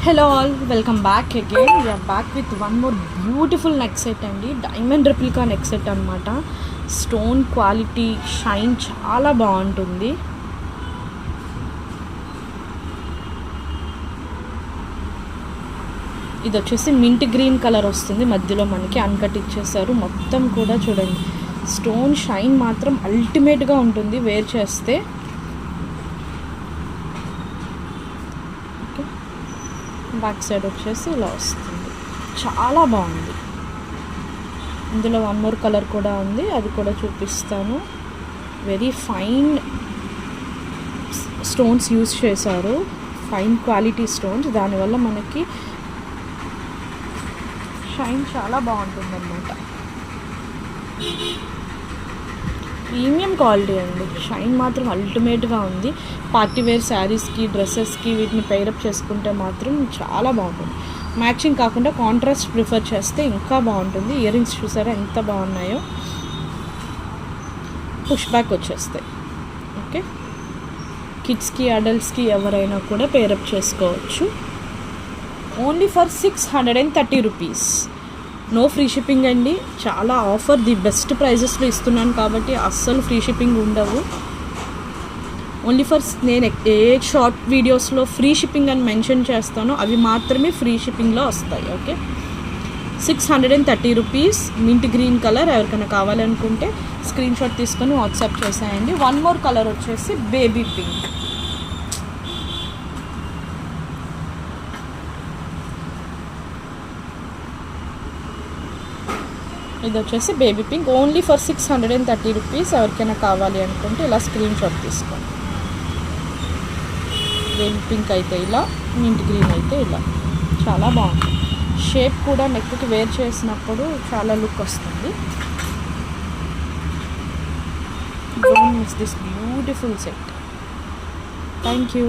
Hello all, welcome back again. We are back with one more beautiful neck set అండి. Diamond replica neck set అనమాట. Stone quality shine చాలా బాగుంటుంది. ఇది వచ్చేసి mint green colour వస్తుంది. మధ్యలో మనకి అన్కట్ ఇచ్చేసారు. మొత్తం కూడా చూడండి స్టోన్ షైన్ మాత్రం అల్టిమేట్గా ఉంటుంది వేర్ చేస్తే. బ్యాక్ సైడ్ వచ్చేసి ఇలా వస్తుంది, చాలా బాగుంది. ఇందులో వన్ మోర్ కలర్ కూడా ఉంది, అది కూడా చూపిస్తాను. వెరీ ఫైన్ స్టోన్స్ యూజ్ చేశారు, ఫైన్ క్వాలిటీ స్టోన్స్. దానివల్ల మనకి షైన్ చాలా బాగుంటుంది అన్నమాట. ప్రీమియం క్వాలిటీ అండి, షైన్ మాత్రం అల్టిమేట్గా ఉంది. పార్టీవేర్ శారీస్కి, డ్రెస్సెస్కి వీటిని పెయిరప్ చేసుకుంటే మాత్రం చాలా బాగుంటుంది. మ్యాచింగ్ కాకుండా కాంట్రాస్ట్ ప్రిఫర్ చేస్తే ఇంకా బాగుంటుంది. ఇయర్ రింగ్స్ చూసారా ఎంత బాగున్నాయో, పుష్ బ్యాక్ వచ్చేస్తాయి. ఓకే, కిడ్స్కి, అడల్ట్స్కి ఎవరైనా కూడా పెయిరప్ చేసుకోవచ్చు. Only for 630 rupees. No free shipping అండి. చాలా ఆఫర్, ది బెస్ట్ ప్రైజెస్లో ఇస్తున్నాను కాబట్టి అస్సలు ఫ్రీ షిప్పింగ్ ఉండవు. ఓన్లీ ఫర్ నేను ఏ షార్ట్ వీడియోస్లో ఫ్రీ షిప్పింగ్ అని మెన్షన్ చేస్తానో అవి మాత్రమే ఫ్రీ షిప్పింగ్లో వస్తాయి. Okay, 630 rupees. Mint green colour. ఎవరికైనా కావాలనుకుంటే స్క్రీన్ షాట్ తీసుకొని వాట్సాప్ చేసేయండి. వన్ మోర్ కలర్ వచ్చేసి బేబీ పింక్. ఇది వచ్చేసి baby pink. Only for 630 rupees. ఎవరికైనా కావాలి అనుకుంటే ఇలా స్క్రీన్ షాట్ తీసుకోండి. బేబీ పింక్ అయితే ఇలా, మింట్ గ్రీన్ అయితే ఇలా, చాలా బాగుంటుంది. షేప్ కూడా నెక్కి వేర్ చేసినప్పుడు చాలా లుక్ వస్తుంది. Don't miss this beautiful set. Thank you.